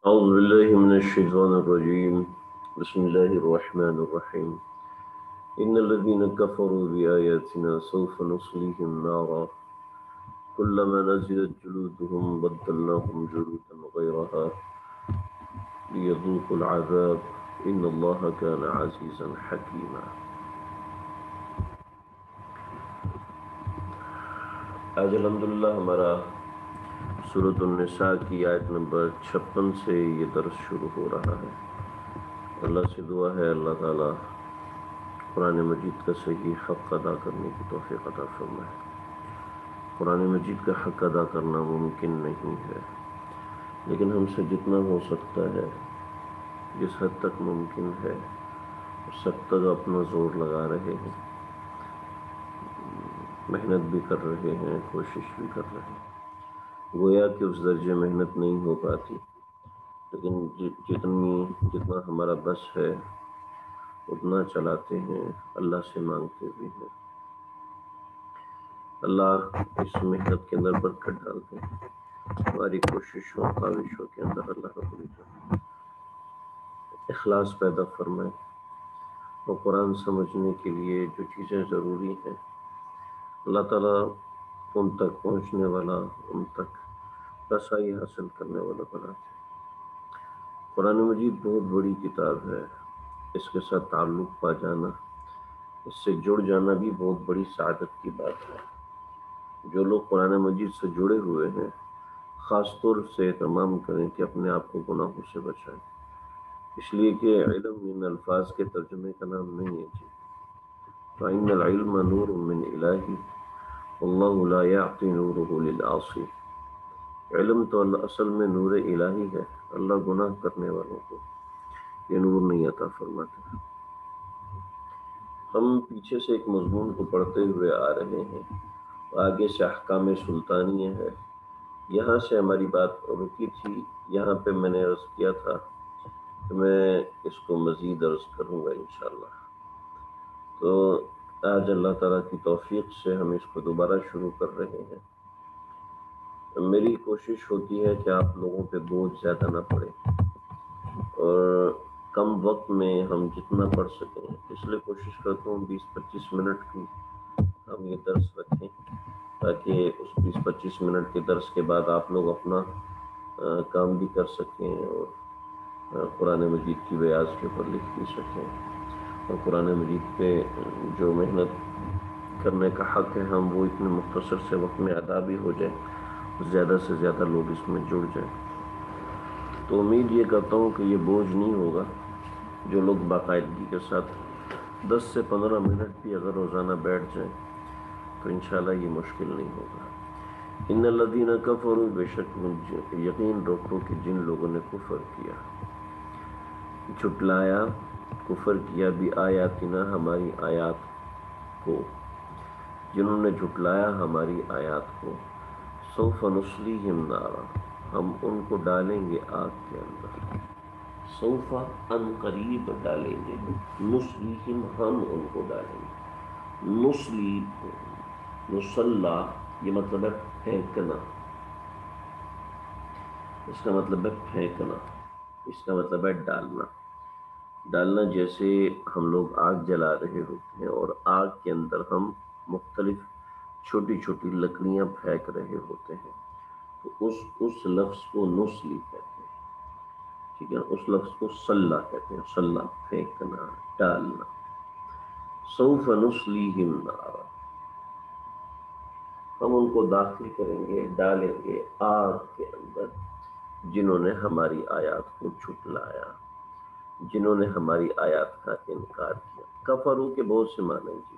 أعوذ بالله من الشيطان الرجيم. بسم الله الرحمن الرحيم. إن الذين كفروا بآياتنا سوف نصليهم نارا كلما نزلت جلودهم بدلناهم جلودا غيرها ليذوقوا العذاب إن الله كان عزيزا حكيما. آج الحمدللہ ہمارا سورۃ النساء کی آیت نمبر 56 سے یہ درس شروع ہو رہا ہے۔ اللہ سے دعا ہے اللہ تعالیٰ قرآن مجید کا صحیح حق ادا کرنے کی توفیق عطا فرمائے۔ قرآن مجید کا حق ادا کرنا ممکن نہیں ہے، لیکن ہم سے جتنا ہو سکتا ہے، جس حد تک ممکن ہے، اس حد تک اپنا زور لگا رہے ہیں، محنت بھی کر رہے ہیں، کوشش بھی کر رہے ہیں۔ گویا کہ اس درجے محنت نہیں ہو پاتی، لیکن جتنا ہمارا بس ہے اتنا چلاتے ہیں، اللہ سے مانگتے بھی ہیں۔ اللہ اس محنت کے اندر برکت ڈالتے ہیں، ہماری کوششوں کاوشوں کے اندر اللہ رب العزت اخلاص پیدا فرمائے، اور قرآن سمجھنے کے لیے جو چیزیں ضروری ہیں اللہ تعالیٰ ان تک پہنچنے والا، ان تک رسائی حاصل کرنے والا بناتے ہیں۔ قرآن مجید بہت بڑی کتاب ہے، اس کے ساتھ تعلق پا جانا، اس سے جڑ جانا بھی بہت بڑی سعادت کی بات ہے۔ جو لوگ قرآن مجید سے جڑے ہوئے ہیں خاص طور سے اہتمام کریں کہ اپنے آپ کو گناہوں سے بچائیں، اس لیے کہ علم ان الفاظ کے ترجمے کا نام نہیں ہے جی۔ فَإِنَّ الْعِلْمَ نُورٌ مِّنْ إِلَٰهِ وَاللَّهُ لَا يَعْطِي نُورَهُ لِلْعَاصِي۔ علم تو اصل میں نور الہی ہے، اللہ گناہ کرنے والوں کو یہ نور نہیں عطا فرماتا۔ ہم پیچھے سے ایک مضمون کو پڑھتے ہوئے آ رہے ہیں، آگے سے احکام سلطانیہ ہے، یہاں سے ہماری بات رکی تھی۔ یہاں پہ میں نے عرض کیا تھا کہ میں اس کو مزید عرض کروں گا انشاءاللہ۔ تو آج اللہ تعالیٰ کی توفیق سے ہم اس کو دوبارہ شروع کر رہے ہیں۔ میری کوشش ہوتی ہے کہ آپ لوگوں پہ بوجھ زیادہ نہ پڑے اور کم وقت میں ہم جتنا پڑھ سکیں، اس لیے کوشش کرتا ہوں 20-25 منٹ کی ہم یہ درس رکھیں، تاکہ اس 20-25 منٹ کے درس کے بعد آپ لوگ اپنا کام بھی کر سکیں اور قرآن مجید کی بیاض کے اوپر لکھ بھی سکیں، اور قرآن مجید پہ جو محنت کرنے کا حق ہے ہم وہ اتنے مختصر سے وقت میں ادا بھی ہو جائے، زیادہ سے زیادہ لوگ اس میں جڑ جائیں۔ تو امید یہ کرتا ہوں کہ یہ بوجھ نہیں ہوگا۔ جو لوگ باقاعدگی کے ساتھ 10 سے 15 منٹ بھی اگر روزانہ بیٹھ جائیں تو انشاءاللہ یہ مشکل نہیں ہوگا۔ ان الذین کفروا، بے شک یقین رکھو کہ جن لوگوں نے کفر کیا، جھٹلایا، کفر کیا بھی آیاتنا، ہماری آیات کو، جنہوں نے جھٹلایا ہماری آیات کو، سوف نصلیہم نارا، ہم ان کو ڈالیں گے آگ کے اندر، سوف ان قریب ڈالیں گے، نصلیہم ہم ان کو ڈالیں گے، نصلی نصلا یہ مطلب ہے پھینکنا، اس کا مطلب ہے پھینکنا، اس کا مطلب ہے ڈالنا۔ ڈالنا جیسے ہم لوگ آگ جلا رہے ہوتے ہیں اور آگ کے اندر ہم مختلف چھوٹی چھوٹی لکڑیاں پھینک رہے ہوتے ہیں، تو اس لفظ کو نسلی کہتے ہیں، ٹھیک ہے، اس لفظ کو سلا کہتے ہیں، سلا پھینکنا، ڈالنا۔ سوف نصلیہم نارا، ہم ان کو داخل کریں گے، ڈالیں گے آگ کے اندر، جنہوں نے ہماری آیات کو جھٹلایا، جنہوں نے ہماری آیات کا انکار کیا۔ کفروں کے بہت سے معنی جی،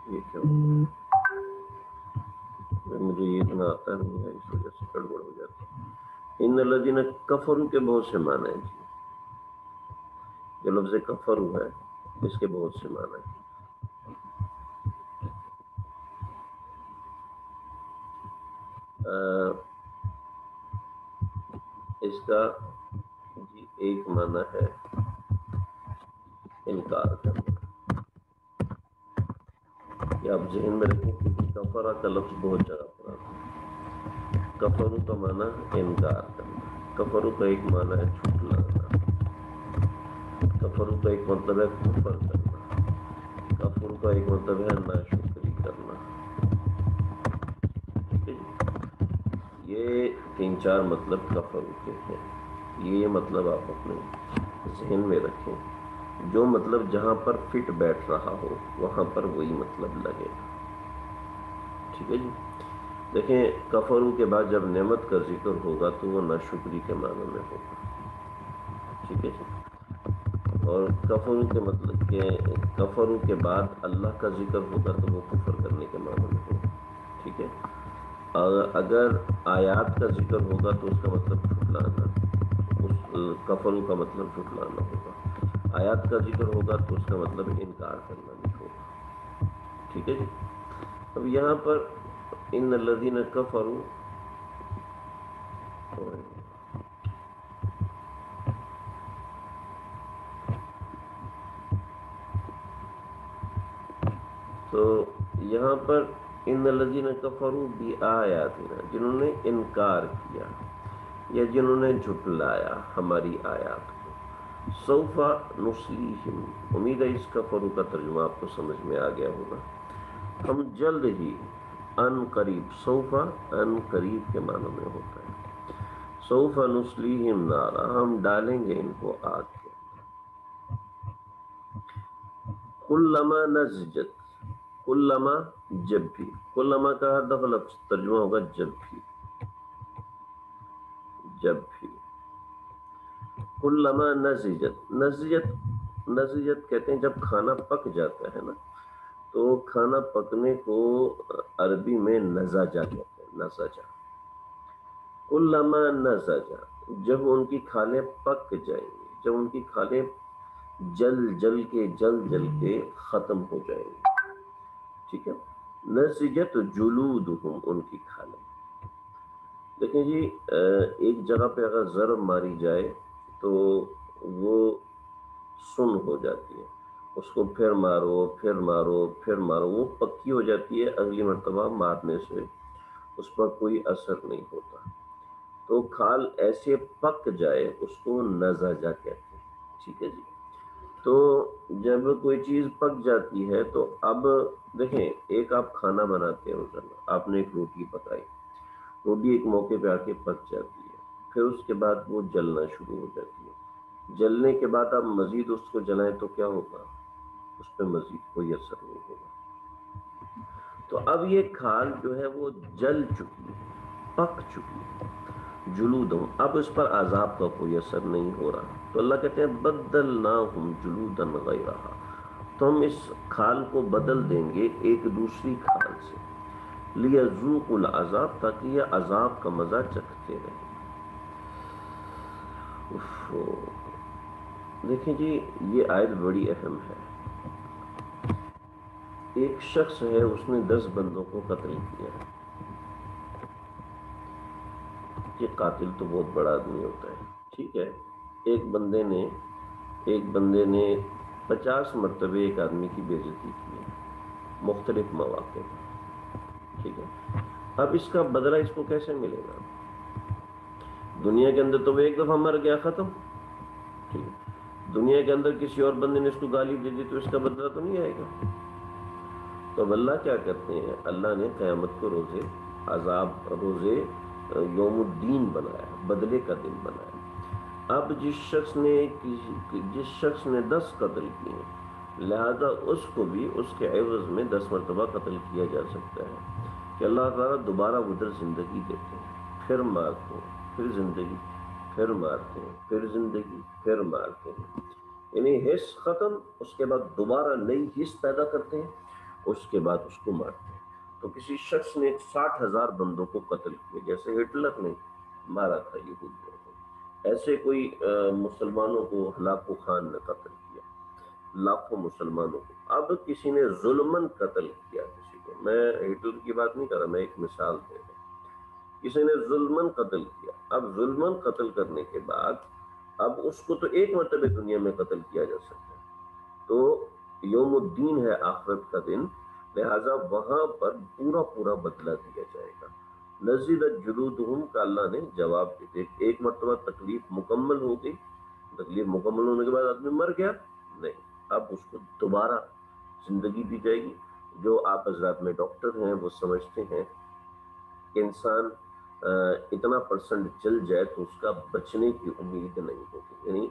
یہ کیا ہوتا ہے؟ مجھے یہ اتنا آتا نہیں ہے، اس وجہ سے گڑبڑ ہو جاتی ہے۔ ان الذین کفروا کے بہت سے معنی ہیں جی، جو لفظ کفر ہے اس کے بہت سے معنی ہیں۔ اس کا جی ایک معنی ہے انکار کرنا، یہ آپ ذہن میں رکھیں کیونکہ کفرہ کا لفظ بہت جگہ پر آتا ہے۔ کفرو کا معنی انکار کرنا، کفرو کا ایک معنی ہے جھٹلانا، کفرو کا ایک مطلب ہے کفر کرنا، کفر کا ایک مطلب ہے ناشکری کرنا. ٹھیک ہے جی، یہ 3-4 مطلب کفر کے ہیں. یہ مطلب آپ اپنے ذہن میں رکھیں، جو مطلب جہاں پر فٹ بیٹھ رہا ہو وہاں پر وہی مطلب لگے. ٹھیک ہے جی. دیکھیں کفرو کے بعد جب نعمت کا ذکر ہوگا تو وہ ناشکری کے معنی میں ہوگا. ٹھیک ہے جی. اور کفرو کے مطلب کہ کفرو کے بعد اللہ کا ذکر ہوگا تو وہ کفر کرنے کے معنی میں ہوگا. ٹھیک ہے. اور اگر آیات کا ذکر ہوگا تو اس کا مطلب جھٹلانا، اس کفرو کا مطلب جھٹلانا ہوگا. آیات کا ذکر ہوگا تو اس کا مطلب انکار کرنا بھی ہوگا. ٹھیک ہے جی. اب یہاں پر ان الذین کفروا، تو یہاں پر ان الذین کفروا بآیاتنا، جنہوں نے انکار کیا یا جنہوں نے جھٹلایا ہماری آیات کو. سوف نصلیہم، امید ہے اس کفروا کا ترجمہ آپ کو سمجھ میں آ گیا ہوگا. ہم جلد ہی، ان قریب، سوف ان قریب کے معنی میں ہوتا ہے. سوف نصلیہم نارا، ہم ڈالیں گے ان کو آگ کے. کلما نضجت، کلما جب بھی، کلما کا ہر دفعہ لفظ ترجمہ ہوگا جب بھی، جب بھی. کلما نضجت، نضجت کہتے ہیں جب کھانا پک جاتا ہے نا، تو کھانا پکنے کو عربی میں نضجہ کہتے ہیں، نضجہ. کلما نضجہ، جب ان کی کھالیں پک جائیں گی، جب ان کی کھالیں جل کے ختم ہو جائیں گی. ٹھیک ہے. نضجت جلودہم، ان کی کھالیں. دیکھیں جی، ایک جگہ پہ اگر ضرب ماری جائے تو وہ سن ہو جاتی ہے، اس کو پھر مارو پھر مارو پھر مارو، وہ پکی ہو جاتی ہے، اگلی مرتبہ مارنے سے اس پر کوئی اثر نہیں ہوتا. تو کھال ایسے پک جائے اس کو نضجہ کہتے ہیں. ٹھیک ہے جی. تو جب کوئی چیز پک جاتی ہے تو اب دیکھیں، ایک آپ کھانا بناتے ہیں، مثلا آپ نے ایک روٹی پکائی، روٹی ایک موقع پہ آ کے پک جاتی ہے، پھر اس کے بعد وہ جلنا شروع ہو جاتی ہے. جلنے کے بعد آپ مزید اس کو جلائیں تو کیا ہوگا؟ اس پہ مزید کوئی اثر نہیں ہوگا. تو اب یہ کھال جو ہے وہ جل چکی ہے، پک چکی ہے. جلودہم، اب اس پر عذاب کا کوئی اثر نہیں ہو رہا. تو اللہ کہتے ہیں بدلناہم جلودا غیرہا، تو ہم اس کھال کو بدل دیں گے ایک دوسری کھال سے. لیذوقوا العذاب، تاکہ یہ عذاب کا مزہ چکھتے رہیں. دیکھیں جی، یہ آیت بڑی اہم ہے. ایک شخص ہے، اس نے 10 بندوں کو قتل کیا. یہ قاتل تو بہت بڑا آدمی ہوتا ہے. ٹھیک ہے. ایک بندے نے 50 مرتبہ ایک آدمی کی بے عزتی کی ہے، مختلف مواقع پر. ٹھیک ہے. اب اس کا بدلہ اس کو کیسے ملے گا؟ دنیا کے اندر تو وہ ایک دفعہ مر گیا، ختم. ٹھیک ہے. دنیا کے اندر کسی اور بندے نے اس کو گالی دے دی تو اس کا بدلہ تو نہیں آئے گا. تو اب اللہ کیا کرتے ہیں؟ اللہ نے قیامت کو روزے عذاب، روزے یوم الدین بنایا، بدلے کا دن بنایا. اب جس شخص نے 10 قتل کیے، لہذا اس کو بھی اس کے عوض میں 10 مرتبہ قتل کیا جا سکتا ہے، کہ اللہ تعالیٰ دوبارہ ادھر زندگی دیتے ہیں، پھر مارتے ہیں، پھر زندگی، پھر مارتے ہیں، پھر زندگی، پھر مارتے ہیں. یعنی حص ختم، اس کے بعد دوبارہ نئی حص پیدا کرتے ہیں، اس کے بعد اس کو مارتے ہیں. تو کسی شخص نے 60,000 بندوں کو قتل کیا، جیسے ہٹلر نے مارا تھا یہودیوں کو، ایسے کوئی مسلمانوں کو ہلاکو خان نے قتل کیا، لاکھوں مسلمانوں کو. اب کسی نے ظلمن قتل کیا کسی کو، میں ہٹلر کی بات نہیں کر رہا، میں ایک مثال دے رہا ہوں. کسی نے ظلمن قتل کیا. اب ظلمن قتل کرنے کے بعد اب اس کو تو ایک مرتبہ دنیا میں قتل کیا جا سکتا ہے، تو یوم الدین ہے آخرت کا دن، لہذا وہاں پر پورا بدلہ دیا جائے گا. نزلت جلودہم کا اللہ نے جواب دے دیا۔ ایک مرتبہ تکلیف مکمل ہو گئی، تکلیف مکمل ہونے کے بعد آدمی مر گیا نہیں، اب اس کو دوبارہ زندگی دی جائے گی۔ جو آپ حضرات میں ڈاکٹر ہیں وہ سمجھتے ہیں کہ انسان اتنا پرسنٹ چل جائے تو اس کا بچنے کی امید نہیں ہوتی، یعنی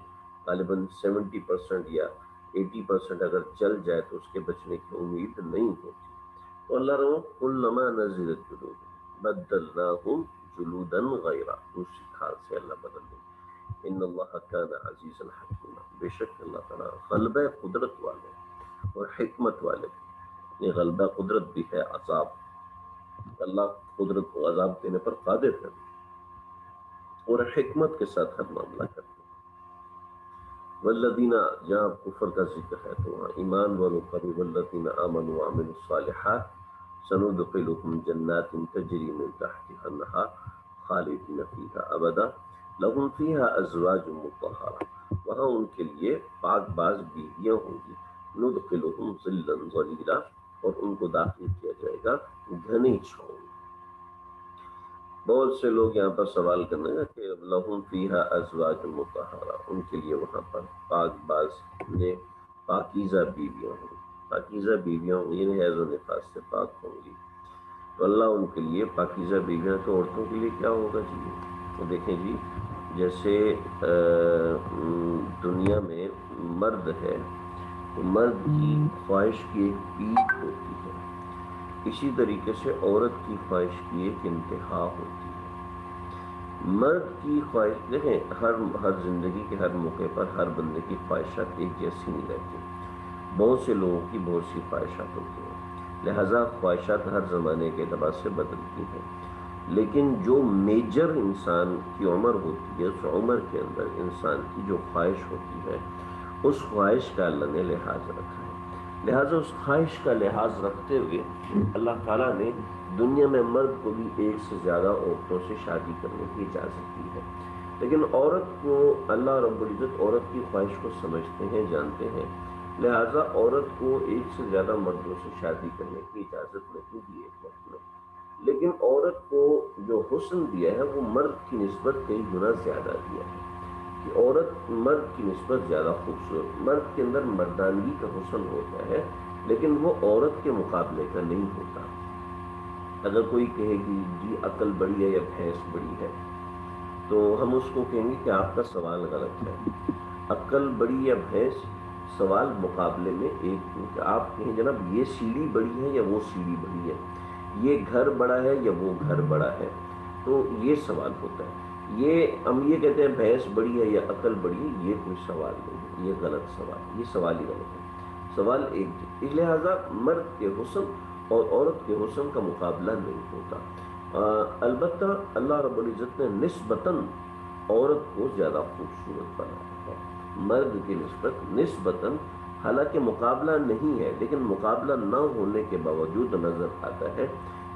غالباً 70% یا 80% اگر چل جائے تو اس کے بچنے کی امید نہیں ہوتی۔ تو اللہ رہو کلما نزلت جلود بدلناہم جلودا غیرہ، دوسری کھال سے اللہ بدل دے۔ ان اللہ کان عزیزا حکیما، بے شک اللہ تعالیٰ غلبہ قدرت والے اور حکمت والے۔ یہ غلبہ قدرت بھی ہے، عذاب، اللہ قدرت کو عذاب دینے پر قادر ہے اور حکمت کے ساتھ ہر معاملہ کرتے ہیں۔ والذین، جہاں کفر کا ذکر ہے تو وہاں ایمان والوں کا بھی، والذین آمنوا وعملوا الصالحات سندخلهم جنات تجری من تحتها الانہار خالدین فیہا ابدا لہم فیہا ازواج مطہرہ، وہاں ان کے لیے پاک باز بیویاں ہوں گی، ندخلهم ظلا ظلیلا، اور ان کو داخل کیا جائے گا گھنی چھاؤں۔ بہت سے لوگ یہاں پر سوال کرنے گا کہ لہم فیہا ازواج مطہرہ، ان کے لیے وہاں پر پاک باز نے پاکیزہ بیویاں ہوں گی، پاکیزہ بیویاں ہوں گی یعنی حیض و نفاس سے پاک ہوں گی۔ تو اللہ ان کے لیے پاکیزہ بیویاں، تو عورتوں کے لیے کیا ہوگا جی؟ تو دیکھیں جی، جیسے دنیا میں مرد ہے تو مرد کی خواہش کی ایک پیک ہوتی ہے، اسی طریقے سے عورت کی خواہش کی ایک انتہا ہوتی ہے۔ مرد کی خواہش دیکھیں، ہر زندگی کے ہر موقع پر ہر بندے کی خواہشات ایک جیسی نہیں رہتی، بہت سے لوگوں کی بہت سی خواہشات ہوتی ہیں، لہذا خواہشات ہر زمانے کے اعتبار سے بدلتی ہیں، لیکن جو میجر انسان کی عمر ہوتی ہے اس عمر کے اندر انسان کی جو خواہش ہوتی ہے اس خواہش کا اللہ نے لحاظ رکھا ہے۔ لہٰذا اس خواہش کا لحاظ رکھتے ہوئے اللہ تعالیٰ نے دنیا میں مرد کو بھی ایک سے زیادہ عورتوں سے شادی کرنے کی اجازت دی ہے، لیکن عورت کو اللہ رب العزت عورت کی خواہش کو سمجھتے ہیں، جانتے ہیں، لہٰذا عورت کو ایک سے زیادہ مردوں سے شادی کرنے کی اجازت نہیں دی ایک وقت میں، لیکن عورت کو جو حسن دیا ہے وہ مرد کی نسبت کئی گنا زیادہ دیا ہے، کہ عورت مرد کی نسبت زیادہ خوبصورت، مرد کے اندر مردانگی کا حسن ہوتا ہے لیکن وہ عورت کے مقابلے کا نہیں ہوتا۔ اگر کوئی کہے گی جی عقل بڑی ہے یا بھینس بڑی ہے تو ہم اس کو کہیں گے کہ آپ کا سوال غلط ہے۔ عقل بڑی یا بھینس سوال مقابلے میں ایک کہ آپ کہیں جناب یہ سیڑھی بڑی ہے یا وہ سیڑھی بڑی ہے، یہ گھر بڑا ہے یا وہ گھر بڑا ہے، تو یہ سوال ہوتا ہے۔ یہ ہم یہ کہتے ہیں بھینس بڑی ہے یا عقل بڑی ہے، یہ کوئی سوال نہیں ہے، یہ غلط سوال، یہ سوال ہی غلط ہے۔ سوال ایک اس لہٰذا مرد کے حسن اور عورت کے حسن کا مقابلہ نہیں ہوتا۔ البتہ اللہ رب العزت نے نسبتاً عورت کو زیادہ خوبصورت بنایا ہے مرد کی نسبتاً، حالانکہ مقابلہ نہیں ہے لیکن مقابلہ نہ ہونے کے باوجود نظر آتا ہے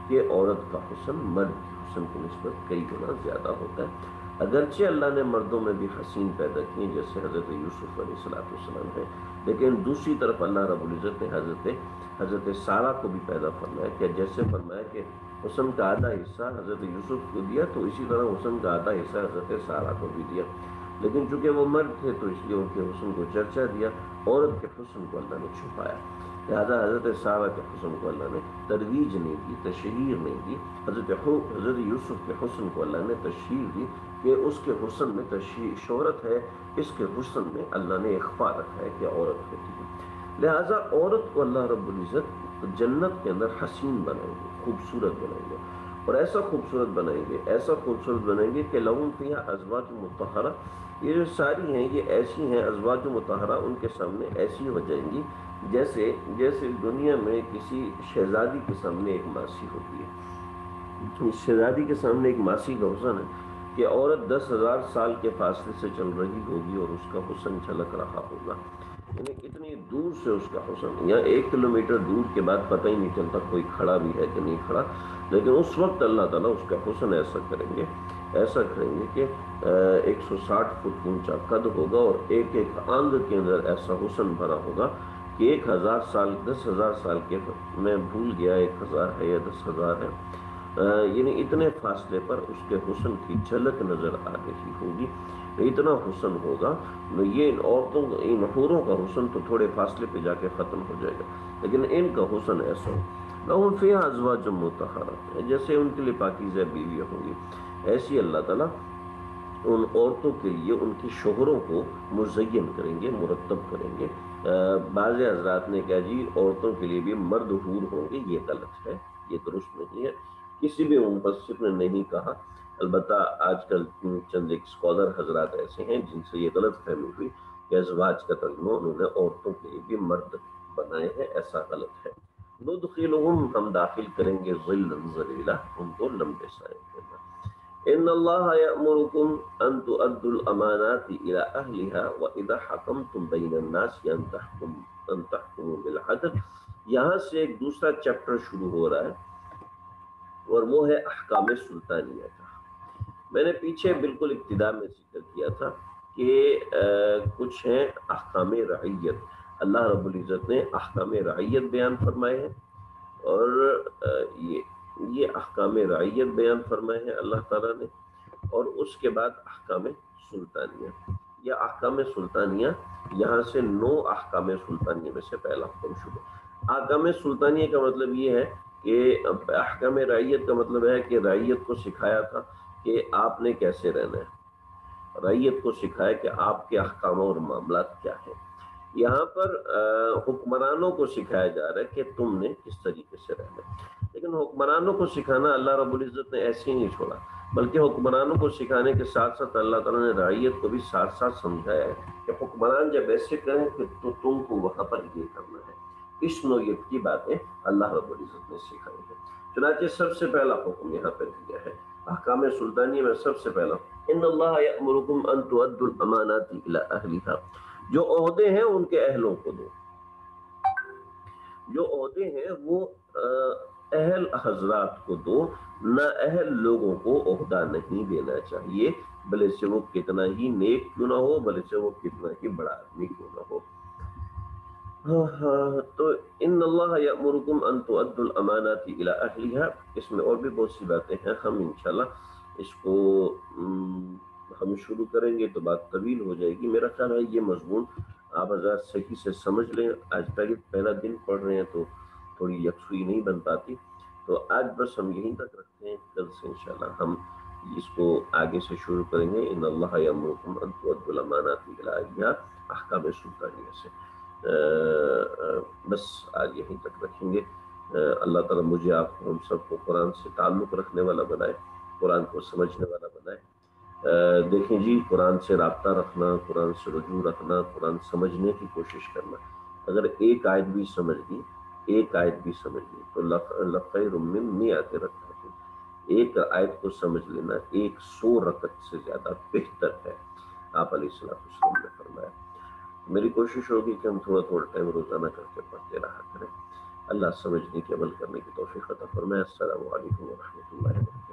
کہ عورت کا حسن مرد کے حسن کی نسبت کئی گنا زیادہ ہوتا ہے۔ اگرچہ اللہ نے مردوں میں بھی حسین پیدا کیے جیسے حضرت یوسف علیہ السلام ہے، لیکن دوسری طرف اللہ رب العزت نے حضرت سارہ کو بھی پیدا فرمایا، کہ جیسے فرمایا کہ حسن کا آدھا حصہ حضرت یوسف کو دیا تو اسی طرح حسن کا آدھا حصہ حضرت سارہ کو بھی دیا، لیکن چونکہ وہ مرد تھے تو اس لیے ان کے حسن کو چرچا دیا، عورت کے حسن کو اللہ نے چھپایا، لہذا حضرت سارہ کے حسن کو اللہ نے ترویج نہیں دی، تشہیر نہیں دی۔ حضرت یوسف کے حسن کو اللہ نے تشہیر دی کہ اس کے حسن میں شہرت ہے، اس کے حسن میں اللہ نے اخفا رکھا ہے کہ عورت ہوتی ہے۔ لہٰذا عورت کو اللہ رب العزت جنت کے اندر حسین بنائیں گے، خوبصورت بنائیں گے، اور ایسا خوبصورت بنائیں گے کہ لہم فیہا ازواج مطہرہ، یہ جو ساری ہیں یہ ایسی ہیں، ازواج مطہرہ ان کے سامنے ایسی ہو جائیں گی جیسے دنیا میں کسی شہزادی کے سامنے ایک ماسی ہوتی ہے۔ شہزادی کے سامنے ایک ماسی کا حسن ہے کہ عورت 10,000 سال کے فاصلے سے چل رہی ہوگی اور اس کا حسن جھلک رہا ہوگا، یعنی اتنی دور سے اس کا حسن، یا 1 کلومیٹر دور کے بعد پتہ ہی نہیں چلتا کوئی کھڑا بھی ہے کہ نہیں کھڑا، لیکن اس وقت اللہ تعالیٰ اس کا حسن ایسا کریں گے کہ 160 فٹ اونچا قد ہوگا اور ایک آنگ کے اندر ایسا حسن بھرا ہوگا کہ 10,000 سال کے، میں بھول گیا 1,000 ہے یا 10,000 ہے، یعنی اتنے فاصلے پر اس کے حسن کی جھلک نظر آ رہی ہوگی، اتنا حسن ہوگا، یہ ان عورتوں ان حوروں کا حسن تو تھوڑے فاصلے پہ جا کے ختم ہو جائے گا، لیکن ان کا حسن ایسا ہو، لہم فیہا ازواج مطہرات، جیسے ان کے لیے پاکیزہ بیویاں ہوں گی، ایسی اللہ تعالیٰ ان عورتوں کے لیے ان کے شوہروں کو مزین کریں گے، مرتب کریں گے۔ بعض حضرات نے کہا جی عورتوں کے لیے بھی مرد حور ہوں گے، یہ غلط ہے، یہ درست نہیں ہے، کسی بھی مفسر نے نہیں کہا، البتہ آج کل چند ایک اسکالر حضرات ایسے ہیں جن سے یہ غلط فہمی ہوئی کہ ازواج کا ترجمہ انہوں نے عورتوں کے لیے بھی مرد بنائے ہیں، ایسا غلط ہے۔ ندخلہم، ہم داخل کریں گے، ظلا ظلیلا، ان کو لمبے سائے کے اندر۔ ان اللہ یأمرکم ان تؤدوا الامانات الى اہلها واذا حکمتم بین الناس ان تحکموا بالعدل، یہاں سے ایک دوسرا چیپٹر شروع ہو رہا ہے اور وہ ہے احکام سلطانیہ کا۔ میں نے پیچھے بالکل ابتدا میں ذکر کیا تھا کہ کچھ ہیں احکام رعیت، اللہ رب العزت نے احکام رعیت بیان فرمائے ہیں، اور یہ احکام رعیت بیان فرمائے ہیں اللہ تعالیٰ نے، اور اس کے بعد احکام سلطانیہ، یا احکام سلطانیہ، یہاں سے 9 احکام سلطانیہ میں سے پہلا حکم شروع۔ احکام سلطانیہ کا مطلب یہ ہے کہ احکام رعیت کا مطلب ہے کہ رعیت کو سکھایا تھا کہ آپ نے کیسے رہنا ہے، رعیت کو سکھایا کہ آپ کے احکام اور معاملات کیا ہیں۔ یہاں پر حکمرانوں کو سکھایا جا رہا ہے کہ تم نے کس طریقے سے رہنا ہے، لیکن حکمرانوں کو سکھانا اللہ رب العزت نے ایسے ہی نہیں چھوڑا، بلکہ حکمرانوں کو سکھانے کے ساتھ ساتھ اللہ تعالیٰ نے رعیت کو بھی ساتھ ساتھ سمجھایا ہے کہ حکمران جب ایسے کریں تو تم کو وہاں پر یہ کرنا ہے۔ اس نوعیت کی باتیں اللہ رب العزت نے سکھائی ہے۔ چنانچہ سب سے پہلا حکم یہاں پہ دیا ہے احکام سلطانیہ میں، سب سے پہلا ان اللہ یأمرکم ان تؤدوا الامانات الی اہلھا، جو عہدے ہیں ان کے اہلوں کو دو، جو عہدے ہیں وہ اہل حضرات کو دو، نہ اہل لوگوں کو عہدہ نہیں دینا چاہیے، بھلے سے وہ کتنا ہی نیک کیوں نہ ہو، بھلے سے وہ کتنا ہی بڑا آدمی کیوں نہ ہو۔ تو ان اللہ یأمرکم ان تؤدوا الامانات الی اہلھا، اس میں اور بھی بہت سی باتیں ہیں، ہم انشاءاللہ اس کو ہم شروع کریں گے تو بات طویل ہو جائے گی۔ میرا خیال ہے یہ مضمون آپ حضرات صحیح سے سمجھ لیں، آج پہلا دن پڑھ رہے ہیں تو تھوڑی یکسوئی نہیں بن پاتی، تو آج بس ہم یہیں تک رکھتے ہیں، کل سے انشاءاللہ ہم اس کو آگے سے شروع کریں گے۔ ان اللہ یأمرکم ان تؤدوا الامانات الی اہلھا، احکام سلطانیہ سے۔ بس آج یہیں تک رکھیں گے۔ اللہ تعالیٰ مجھے آپ کو ہم سب کو قرآن سے تعلق رکھنے والا بنائے، قرآن کو سمجھنے والا بنائے۔ دیکھیں جی، قرآن سے رابطہ رکھنا، قرآن سے رجوع رکھنا، قرآن سمجھنے کی کوشش کرنا، اگر ایک آیت بھی سمجھ لی، ایک آیت بھی سمجھ لی تو لخیر من مئۃ رکعۃ، ایک آیت کو سمجھ لینا 100 رکعت سے زیادہ بہتر ہے، آپ علیہ السلام نے فرمایا۔ میری کوشش ہوگی کہ ہم تھوڑا تھوڑا ٹائم روزانہ کر کے پڑھتے رہا کریں۔ اللہ سمجھنے کے عمل کرنے کی توفیق عطا فرمائے۔ السلام علیکم ورحمۃ اللہ وبرکاتہ۔